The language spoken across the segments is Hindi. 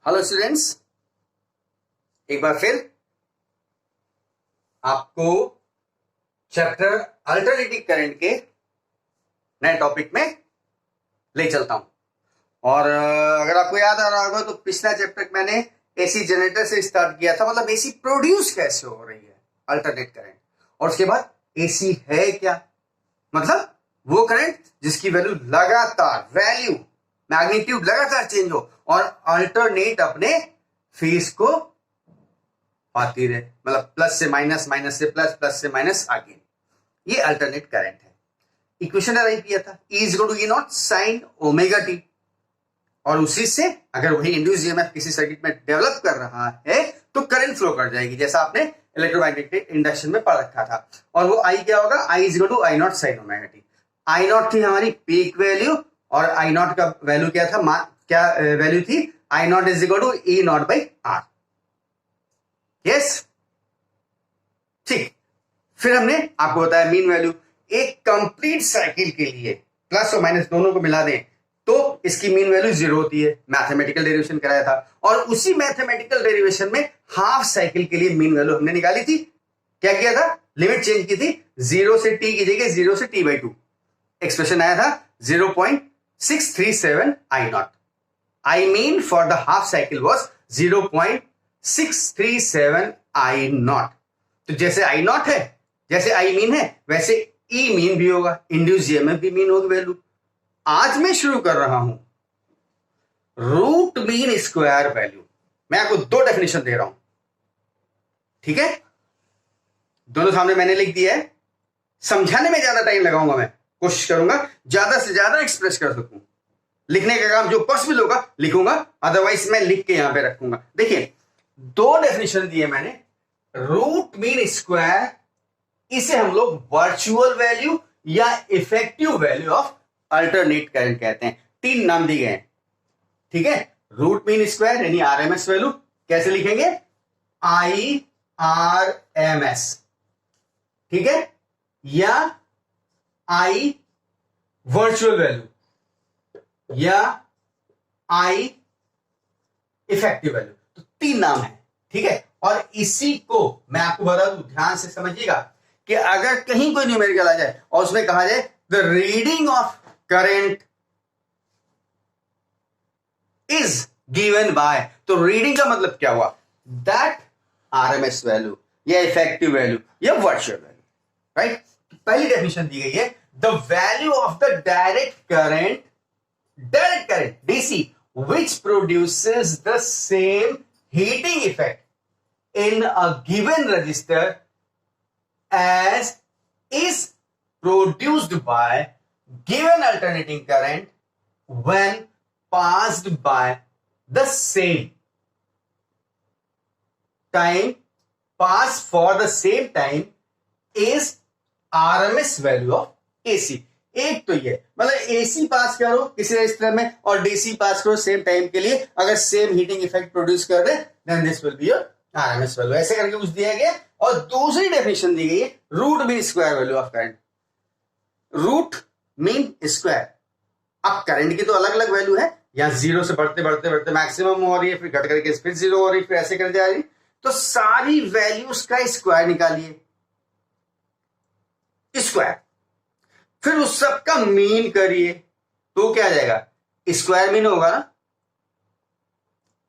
हेलो स्टूडेंट्स, एक बार फिर आपको चैप्टर अल्टरनेटिंग करंट के नए टॉपिक में ले चलता हूं। और अगर आपको याद आ रहा होगा तो पिछला चैप्टर मैंने एसी जनरेटर से स्टार्ट किया था, मतलब एसी प्रोड्यूस कैसे हो रही है अल्टरनेट करंट, और उसके बाद एसी है क्या, मतलब वो करंट जिसकी वैल्यू लगातार मैग्नीट्यूड लगातार चेंज हो और अल्टरनेट अपने फेस को पाती रहे, मतलब प्लस से माइनस, माइनस से प्लस, प्लस से माइनस आगे। ये अल्टरनेट करंट है। इक्वेशन अराइव किया था E is equal to E naught sine omega T, और उसी से अगर वही इंड्यूस ईएमएफ किसी सर्किट में डेवलप कर रहा है तो करंट फ्लो कर जाएगी, जैसा आपने इलेक्ट्रोमैग्नेटिक इंडक्शन में पढ़ रखा था। और वो आई क्या होगा, I is equal to I naught sine omega t. I naught थी हमारी पीक वैल्यू और I नॉट का वैल्यू क्या था, क्या वैल्यू थी, I naught is equal to E naught by R. Yes, ठीक। फिर हमने आपको बताया मीन वैल्यू। एक कंप्लीट साइकिल के लिए प्लस और माइनस दोनों को मिला दें तो इसकी मीन वैल्यू 0 होती है। मैथमेटिकल डेरिवेशन कराया था, और उसी मैथमेटिकल डेरिवेशन में हाफ साइकिल के लिए मीन वैल्यू हमने निकाली थी। क्या किया था, लिमिट चेंज की थी, 0 से t की जगह 0 से t/2। एक्सप्रेशन आया था 0.637 I not. I mean for the half cycle was 0.637 I not. तो जैसे I नॉट है, जैसे I मीन है, वैसे E मीन भी होगा, इंड्यूस ईएमएफ भी मीन होगी वैल्यू। आज मैं शुरू कर रहा हूं रूट मीन स्क्वायर वैल्यू। मैं आपको दो डेफिनेशन दे रहा हूं, ठीक है? दोनों सामने मैंने लिख दिया है। समझाने में ज्यादा टाइम लगाऊंगा, मैं कोशिश करूंगा ज्यादा से ज्यादा एक्सप्रेस कर सकूं। लिखने का काम जो पॉसिबल होगा लिखूंगा, अदरवाइज मैं लिख के यहां पे रखूंगा। देखिए, दो डेफिनेशन दिए मैंने। रूट मीन स्क्वायर, इसे हम लोग वर्चुअल वैल्यू या effective value of alternate current कहते हैं। तीन नाम दिए गए हैं, ठीक है? रूट मीन स्क्वायर यानी आरएमएस वैल्यू, कैसे लिखेंगे, IRMS, ठीक है? या I वर्चुअल वैल्यू या I इफेक्टिव वैल्यू। तो तीन नाम है, ठीक है? और इसी को मैं आपको बता दूं, ध्यान से समझिएगा, कि अगर कहीं कोई न्यूमेरिकल आ जाए और उसमें कहा जाए the reading of current is given by, तो रीडिंग का मतलब क्या हुआ, दैट आरएमएस वैल्यू या इफेक्टिव वैल्यू या वर्चुअल वैल्यू, राइट? पहली डेफिनेशन दी गई है, the value of the direct current DC which produces the same heating effect in a given resistor as is produced by given alternating current when passed by the same time, pass for the same time is RMS value of AC। एक तो ये मतलब AC पास करो किसी रजिस्टर में और DC पास करो सेम टाइम के लिए, अगर सेम हीटिंग इफेक्ट प्रोड्यूस कर रहे then this will be your RMS value. ऐसे करके कुछ दिया गया। और दूसरी डेफिनेशन दी गई है root mean square value of current. Root mean square, अब करंट की तो अलग अलग वैल्यू है, या 0 से बढ़ते बढ़ते बढ़ते मैक्सिमम हो रही है, फिर घट करके फिर 0 हो रही है, फिर ऐसे कर जा रही, तो सारी वैल्यूज का स्क्वायर निकालिए, स्क्वायर, फिर उस सब का मीन करिए, तो क्या आ जाएगा, स्क्वायर मीन होगा ना।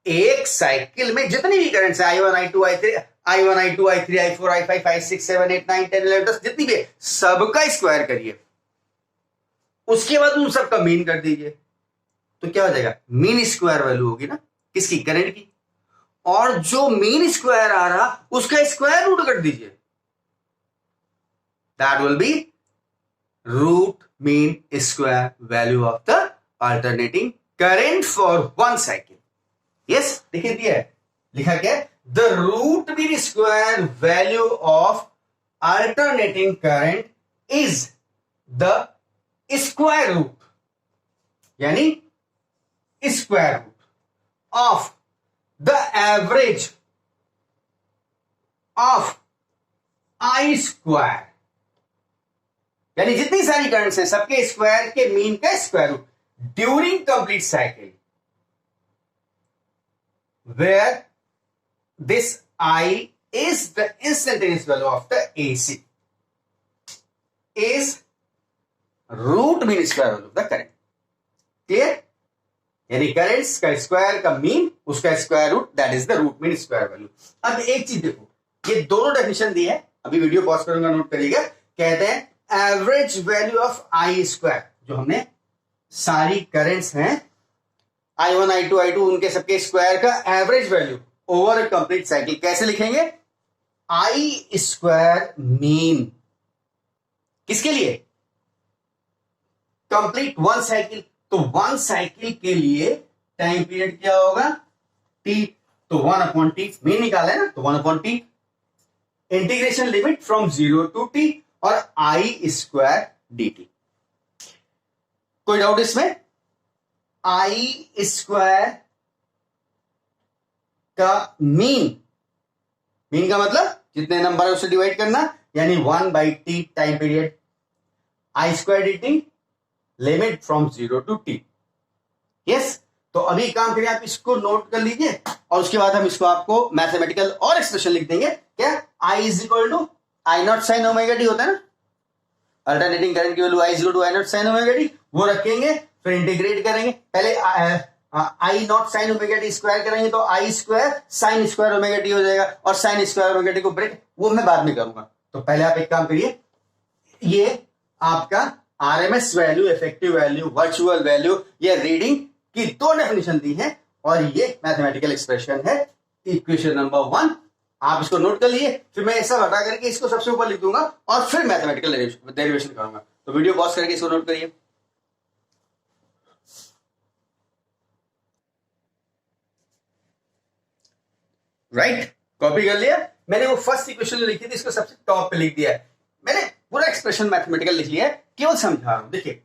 एक साइकिल में जितनी भी करंट है, I1 I2 I3 I1 I2 I3 I4 I5 I6 7 8 9 10 11 10 जितनी भी है, सबका स्क्वायर करिए, उसके बाद उन सबका मीन कर दीजिए, तो क्या हो जाएगा, मीन स्क्वायर वैल्यू होगी ना, किसकी, करंट की। और जो मीन स्क्वायर आ रहा उसका स्क्वायर रूट कर दीजिए, that will be root mean square value of the alternating current for one cycle. Yes, देखिए दिया है, लिखा क्या है, the root mean square value of alternating current is the square root, यानी square root of the average of I square, यानी जितनी सारी करंट्स हैं सबके स्क्वायर के मीन का square root during complete cycle. where this I is the instantaneous value of the AC, is root mean square value of the current. Clear? यानी करंट्स का स्क्वायर का मीन उसका square root, that is the root mean square value. अब एक चीज देखो, ये दोनों डेफिनेशन दी है, अभी वीडियो पॉज करूंगा, नोट करिएगा. कहते हैं average value of I square, जो हमने सारी करंट्स हैं I1 I2 I2 उनके सबके स्क्वायर का average value over a complete cycle कैसे लिखेंगे? आई स्क्वायर मीन किसके लिए? Complete one cycle. तो वन साइकिल के लिए टाइम पीरियड क्या होगा? टी. तो 1/t मीन निकाला है ना, तो 1/t integration limit from 0 to t और आई स्क्वायर dt. कोई डाउट इसमें? आई स्क्वायर का मीन का मतलब जितने नंबर है उसे डिवाइड करना, यानी 1/t time period, I square dt limit from 0 to t. Yes. तो अभी काम करिए, आप इसको नोट कर लीजिए और उसके बाद हम इसको आपको मैथमेटिकल और एक्सप्रेशन लिख देंगे. क्या? I is equal to I naught sine omega T होता है ना, अल्टरनेटिंग करंट की value I is equal to I naught sine omega T, वो रखेंगे, फिर इंटीग्रेट करेंगे. पहले I naught sine omega T square करेंगे तो I square sine square omega T हो जाएगा, और साइन स्क्वायर ओमेगा टी को ब्रेक वो मैं बाद में करूंगा. तो पहले आप एक काम करिए, ये आपका RMS value, effective value, virtual value, ये रीडिंग की दो डेफिनेशन दी है और ये मैथमेटिकल एक्सप्रेशन है. इक्वेशन नंबर 1 आप इसको नोट कर लिए, फिर मैं ऐसा हटा करके इसको सबसे ऊपर लिख दूंगा और फिर मैथमेटिकल डेरिवेशन करूंगा. तो वीडियो पॉज करके इसको नोट करिए. राइट, कॉपी कर लिया मैंने. वो फर्स्ट इक्वेशन जो लिखी थी इसको सबसे टॉप पे लिख दिया है मैंने. पूरा एक्सप्रेशन मैथमेटिकल लिख लिया है, केवल समझा रहा हूं. देखिए,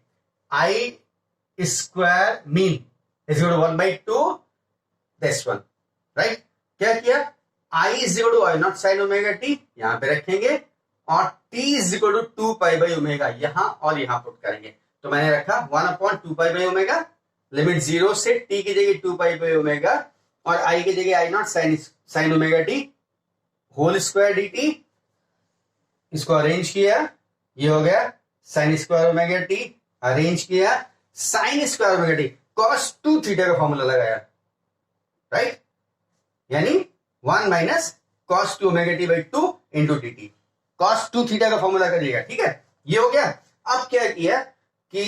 I square mean is equal to 1/2 this one. Right, क्या किया? I is equal to I naught sine omega T यहां पे रखेंगे और T is equal to 2π omega यहां और यहां पुट करेंगे. तो मैंने रखा 1/2π ओमेगा, लिमिट 0 से टी की जगह 2π ओमेगा और आई की जगह I naught sine omega T whole square D T. इसको अरेंज किया, ये हो गया sine square omega T. Arrange किया, sine square omega T cos 2 theta का फॉर्मूला लगाया. राइट, यानी 1 minus cos 2 omega T by 2 into D T. cos 2 theta का फॉर्मूला करिएगा. ठीक है, ये हो गया. अब क्या किया कि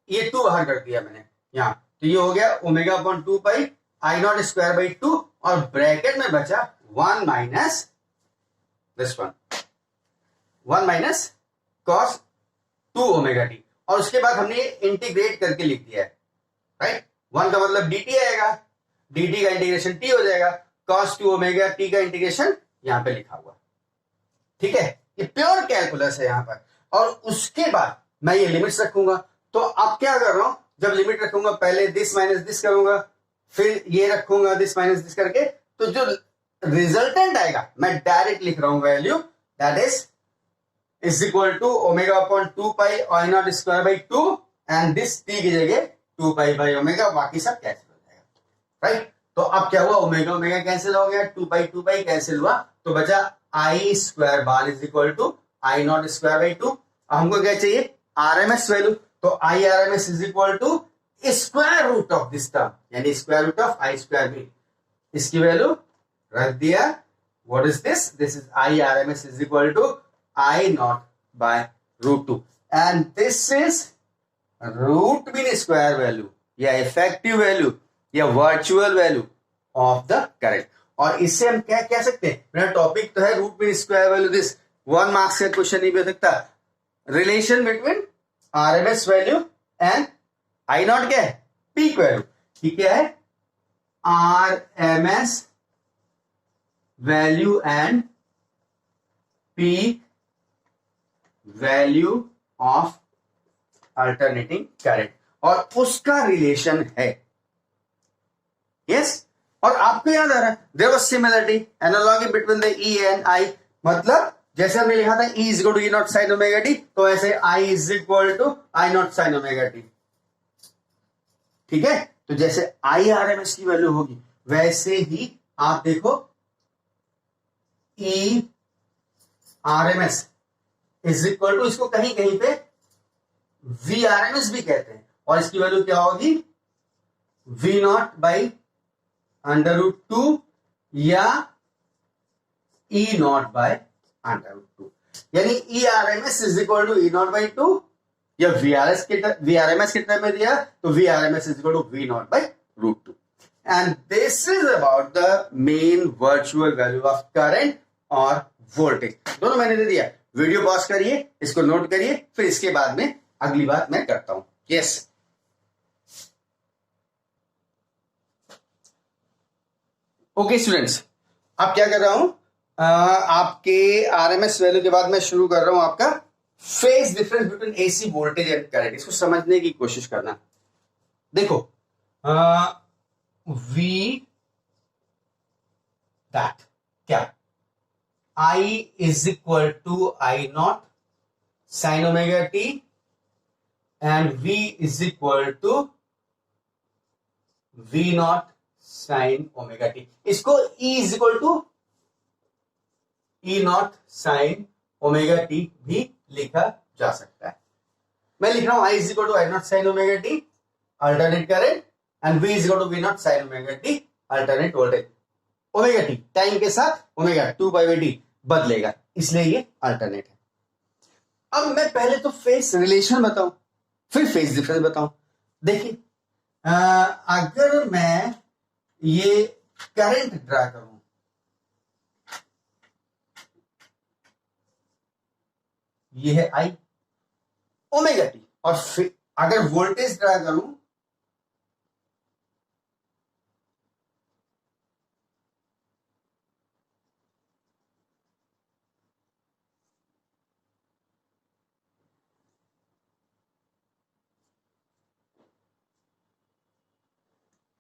ये 2 बाहर कर दिया मैंने यहां, तो ये हो गया omega upon 2π I naught square by 2 और ब्रैकेट में बचा 1 minus this one, 1 minus cos 2 omega T. और उसके बाद हमने इंटीग्रेट करके लिख दिया है. राइट, 1 का मतलब dt आएगा, dt का इंटीग्रेशन t हो जाएगा, cos 2 ओमेगा t का इंटीग्रेशन यहां पे लिखा हुआ. ठीक है, ये प्योर कैलकुलस है यहां पर. और उसके बाद मैं ये लिमिट्स रखूंगा. तो अब क्या कर रहा हूं, जब लिमिट रखूंगा पहले दिस माइनस दिस करूंगा, फिर ये रखूंगा दिस माइनस दिस करके, तो जो रिजल्टेंट आएगा मैं डायरेक्ट लिख रहा हूं value, that is equal to omega upon 2π I naught square by 2 and this t की जगह 2π बाई ओमेगा, बाकी सब कैंसिल हो जाएगा. राइट, तो अब क्या हुआ, ओमेगा ओमेगा कैंसिल हो गया, 2π कैंसिल हुआ, तो बचा I square bar is equal to I naught square by 2. हमको क्या चाहिए? RMS value. तो I RMS is equal to square root of this term, यानी square root of I square B. इसकी वैल्यू रख दिया. What is this? This is I RMS is equal to I naught by root 2 and this is root mean square value या इफेक्टिव वैल्यू या virtual value of the current. और इससे हम क्या कह सकते हैं? मेरा टॉपिक तो है root mean square value. This 1 marks का क्वेश्चन नहीं हो सकता. Relation between RMS value and I naught क्या है? Peak value. ठीक है, RMS value and peak value of alternating current और उसका रिलेशन है. यस, और आपको याद आ रहा है there was similarity analogy between the E and I. मतलब जैसे हमने लिखा था E is equal to E naught sine omega t, तो ऐसे I is equal to I naught sine omega t. ठीक है, तो जैसे आई आरएमएस की वैल्यू होगी वैसे ही आप देखो E R M S is equal to, इसको कहीं कहीं पे वी आर एम एस भी कहते हैं, और इसकी वैल्यू क्या होगी वी नॉट बाई √2 या ई नॉट बाय √2, यानी E R M S is equal to E naught by 2 या वी आर एम एस कितने में दिया तो V R M S is equal to V naught by √2, and this is about the main virtual value of current और वोल्टेज, दोनों मैंने दे दिया। वीडियो पॉज करिए, इसको नोट करिए, फिर इसके बाद में अगली बात मैं करता हूं। यस ओके स्टूडेंट्स, अब क्या कर रहा हूं, आपके आरएमएस वैल्यू के बाद मैं शुरू कर रहा हूं आपका phase difference between AC voltage and current. इसको समझने की कोशिश करना। देखो वी दैट क्या I is equal to I naught sine omega t and V is equal to V naught sine omega t. इसको E is equal to E naught sine omega t भी लिखा जा सकता है। मैं लिख रहा हूं I is equal to I naught sine omega t alternate current and V is equal to V naught sine omega t alternate voltage. Omega t time के साथ ओमेगा 2π/t बदलेगा, इसलिए ये अल्टरनेट है। अब मैं पहले तो फेज रिलेशन बताऊं, फिर फेज डिफरेंस बताऊं। देखिए अगर मैं ये करंट ड्रा करूं, ये है आई ओमेगा टी, और फिर अगर वोल्टेज ड्रा करूं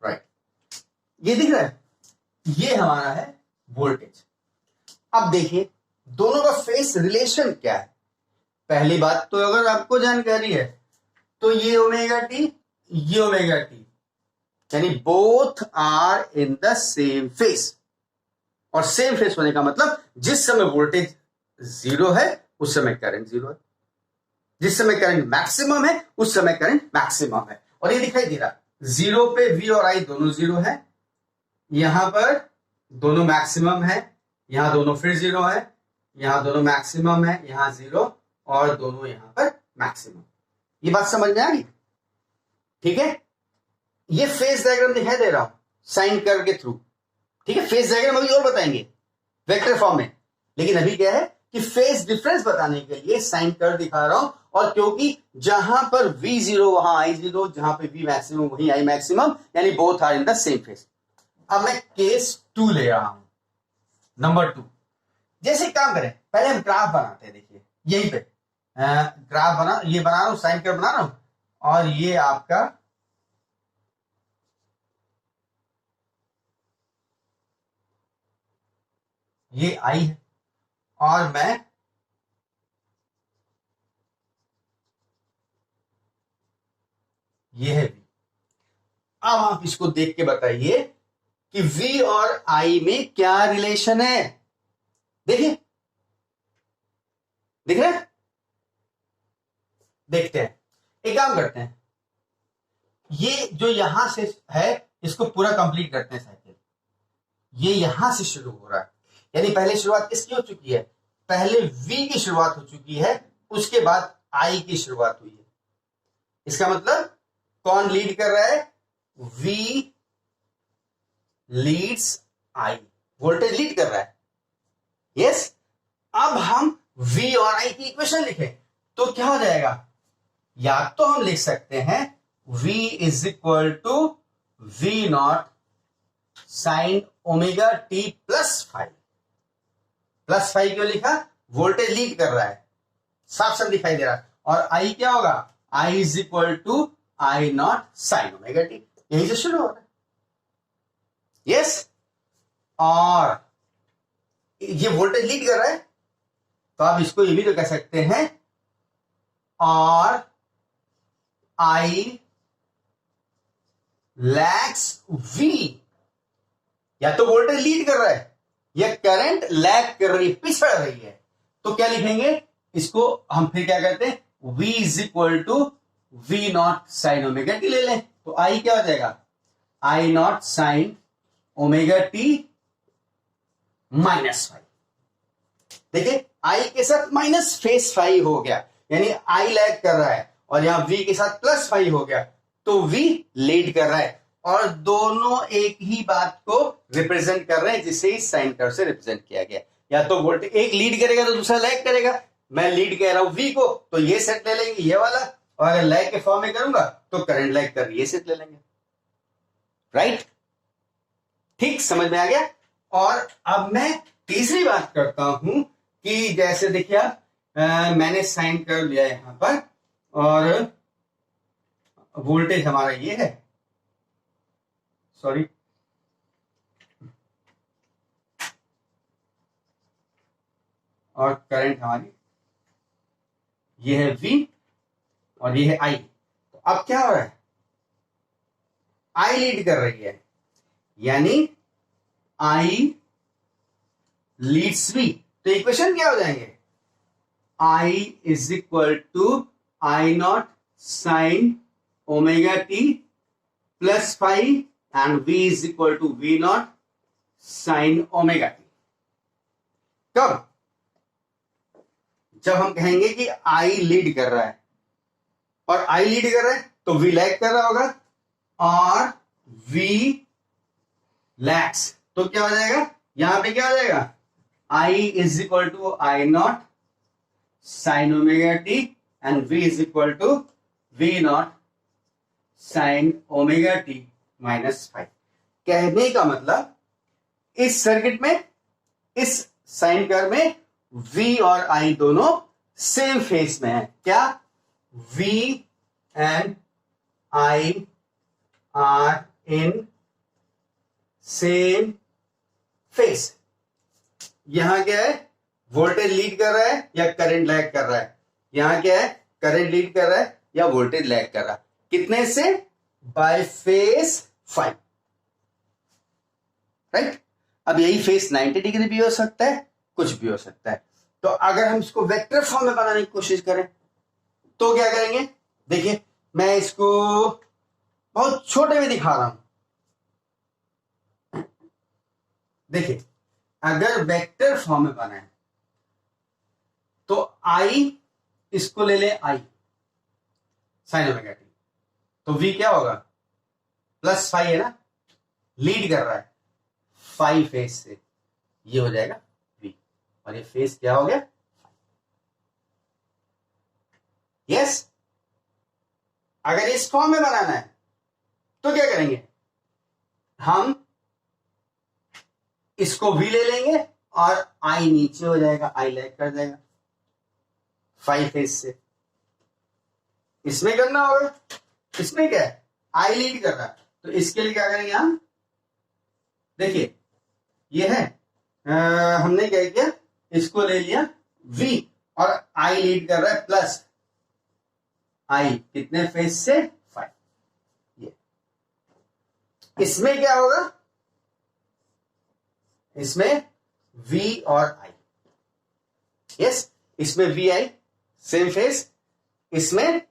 राइट, ये दिख रहा है, ये हमारा है वोल्टेज। अब देखिए दोनों का फेस रिलेशन क्या है। पहली बात तो अगर आपको जानकारी है तो ये ओमेगा टी, ये ओमेगा टी, यानी both are in the same phase. और सेम फेस होने का मतलब जिस समय वोल्टेज 0 है उस समय करंट 0 है, जिस समय करंट मैक्सिमम है उस समय करंट मैक्सिमम है। और ये दिखाई दे रहा 0 पे V और I दोनों 0 है, यहां पर दोनों मैक्सिमम है, यहां दोनों फिर 0 है, यहां दोनों मैक्सिमम है, यहां 0 और दोनों यहां पर मैक्सिमम। ये बात समझ में आ गई? ठीक है, ये फेज डायग्राम दिखाई दे रहा हूं साइन कर्व के थ्रू। ठीक है, फेज डायग्राम अभी और बताएंगे वेक्टर फॉर्म में, लेकिन अभी क्या है कि फेज डिफरेंस बताने के लिए साइन कर्व दिखा रहा हूं। और क्योंकि जहां पर V0 वहां I0, जहां पे V मैक्सिमम वहीं I मैक्सिमम, यानी both are in the same phase. अब मैं केस 2 ले रहा हूं, नंबर 2। जैसे काम करें, पहले हम ग्राफ बनाते हैं। देखिए यहीं पे ग्राफ बना, ये बना रहा हूं, साइन कर्व बना रहा हूं, और ये आपका ये I है और मैं ये है V। अब आप इसको देख के बताइए कि V और I में क्या रिलेशन है। देखिए दिख रहा है, देखते हैं। एक काम करते हैं, ये जो यहां से है इसको पूरा कंप्लीट करते हैं साइकिल। ये यहां से शुरू हो रहा है, यानी पहले शुरुआत किसकी हो चुकी है, पहले V की शुरुआत हो चुकी है, उसके बाद I की शुरुआत हुई है। इसका मतलब कौन लीड कर रहा है, V leads I, voltage lead कर रहा है। यस, अब हम V और I की इक्वेशन लिखें तो क्या हो जाएगा, या तो हम लिख सकते हैं V is equal to V naught sine omega t +5। +5 क्यों लिखा, वोल्टेज लीड कर रहा है, साफ साफ दिखाई दे रहा है। और I क्या होगा, I is equal to I naught sine omega t, यही से शुरू हो रहा है। यस, और ये वोल्टेज लीड कर रहा है, तो आप इसको ये भी तो कह सकते हैं, और I लैग्स V या तो वोल्टेज लीड कर रहा है या करंट लैग कर रही है, पिछड़ रही है, तो क्या लिखेंगे इसको हम फिर क्या करते हैं, V is equal to V naught sine omega t ले लें, तो I क्या हो जाएगा, I naught sine omega t minus five. देखिए I के साथ माइनस फेस फाइव हो गया, यानी I लैग कर रहा है, और यहां V के साथ प्लस फाइव हो गया, तो V लीड कर रहा है, और दोनों एक ही बात को रिप्रेजेंट कर रहे हैं, जिसे इस साइन कर्व से रिप्रेजेंट किया गया। या तो वोल्टेज एक लीड करेगा तो दूसरा लैग करेगा, मैं लीड कह रहा हूं V को, तो ये सेट ले लेंगे ये वाला, और अगर लैग के फॉर्म में करूंगा तो करंट लैग कर ये सेट ले लेंगे, राइट? ठीक, समझ में आ गया। और अब मैं तीसरी बात करता हूं कि जैसे देखिए मैंने साइन कर्व लिया यहां पर, और वोल्टेज हमारा ये है, सॉरी, और करंट हमारी ये है V और ये है I। तो अब क्या हो रहा है, I लीड कर रही है, यानी I लीड्स V, तो इक्वेशन क्या हो जाएंगे, I is equal to I naught sine omega t plus five and V is equal to V naught sine omega t. कब, जब हम कहेंगे कि I लीड कर रहा है, और I लीड कर रहा है तो V लैग कर रहा होगा, और V लैग्स, तो क्या हो जाएगा, यहां पे क्या हो जाएगा, I is equal to I naught sine omega t and V is equal to V naught sine omega t minus five. कहने का मतलब इस सर्किट में, इस साइन कर्व में V और I दोनों सेम फेस में है। क्या, V and I are in same phase. यहां क्या है, वोल्टेज लीड कर रहा है या करंट लैग कर रहा है, यहां क्या है, करंट लीड कर रहा है या वोल्टेज लैग कर रहा है, कितने से, बाय फेस फाइव, राइट? अब यही फेस 90 डिग्री भी हो सकता है, कुछ भी हो सकता है। तो अगर हम इसको वेक्टर फॉर्म में बनाने की कोशिश करें तो क्या करेंगे, देखिए मैं इसको बहुत छोटे में दिखा रहा हूं। देखिए अगर वेक्टर फॉर्म में बनाए तो I इसको ले ले I साइन ओमेगा टी, तो V क्या होगा, प्लस फाइव है ना, लीड कर रहा है फाइव फेस से, ये हो जाएगा V, और ये फेस क्या हो गया, यस। अगर इस फॉर्म में बनाना है तो क्या करेंगे, हम इसको V ले लेंगे और I नीचे हो जाएगा, I लैग कर जाएगा फाइव फेस से। इसमें करना होगा, इसमें क्या है, I लीड कर रहा है, तो इसके लिए क्या करेंगे हम, देखिए ये है हमने क्या किया, इसको ले लिया V और I लीड कर रहा है प्लस I कितने फेस से, फाइव। ये इसमें क्या होगा, इसमें V और I, यस, इसमें V I सेम फेस, इसमें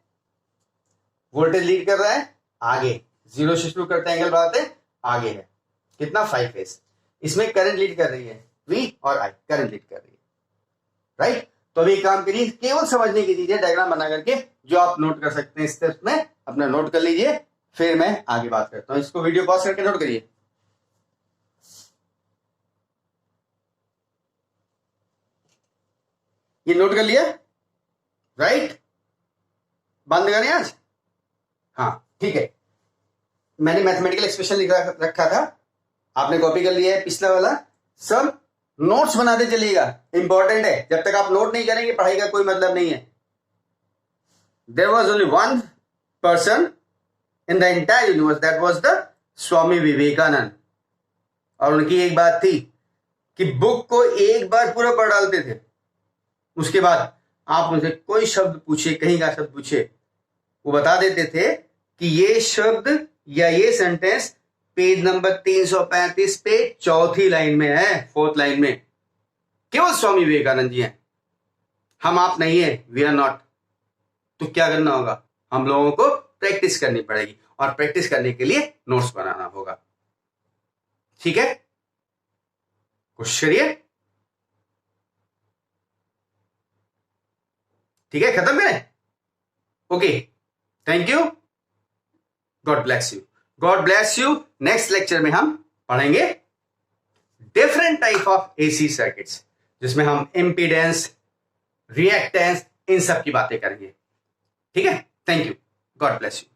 वोल्टेज लीड कर रहा है आगे, जीरो से शुरू करते हैं, एंगल बढ़ाते हैं, आगे है कितना, फाइव फेस। इसमें करंट लीड कर रही है V और I, करंट लीड कर रही है, राइट? तो अभी काम करिए, केवल समझने की चीजें डायग्राम बना करके जो आप नोट कर सकते हैं स्टेप्स में, अपना नोट कर लीजिए, फिर मैं आगे बात करता हूं। इसको वीडियो पॉज करके नोट करिए। ये नोट कर लिया, राइट? बंद करें आज, हाँ ठीक है। मैंने मैथमेटिकल एक्सप्रेशन लिख रखा था, आपने कॉपी कर लिया है, पिछला वाला सब नोट्स बनाते चलिएगा, इंपॉर्टेंट है। जब तक आप नोट नहीं करेंगे पढ़ाई का कोई मतलब नहीं है। There was only one person in the entire universe, that was the Swami Vivekananda, और उनकी एक बात थी कि बुक को एक बार पूरा पढ़ डालते थे, उसके बाद आप मुझे कोई शब्द पूछे, कहीं का शब्द पूछे, वो बता देते थे कि ये शब्द या ये सेंटेंस पेज नंबर 335 पे चौथी लाइन में है, फोर्थ लाइन में केवल स्वामी विवेकानंद जी हैं, हम आप नहीं है, वी आर नॉट। तो क्या करना होगा, हम लोगों को प्रैक्टिस करनी पड़ेगी और प्रैक्टिस करने के लिए नोट्स बनाना होगा। ठीक है, कोशिश करिए। ठीक है, खत्म करें। Okay, thank you, God bless you, God bless you. Next lecture में हम पढ़ेंगे different type of AC circuits, जिसमें हम इंपीडेंस, रिएक्टेंस, इन सब की बातें करेंगे। ठीक है, thank you, God bless you.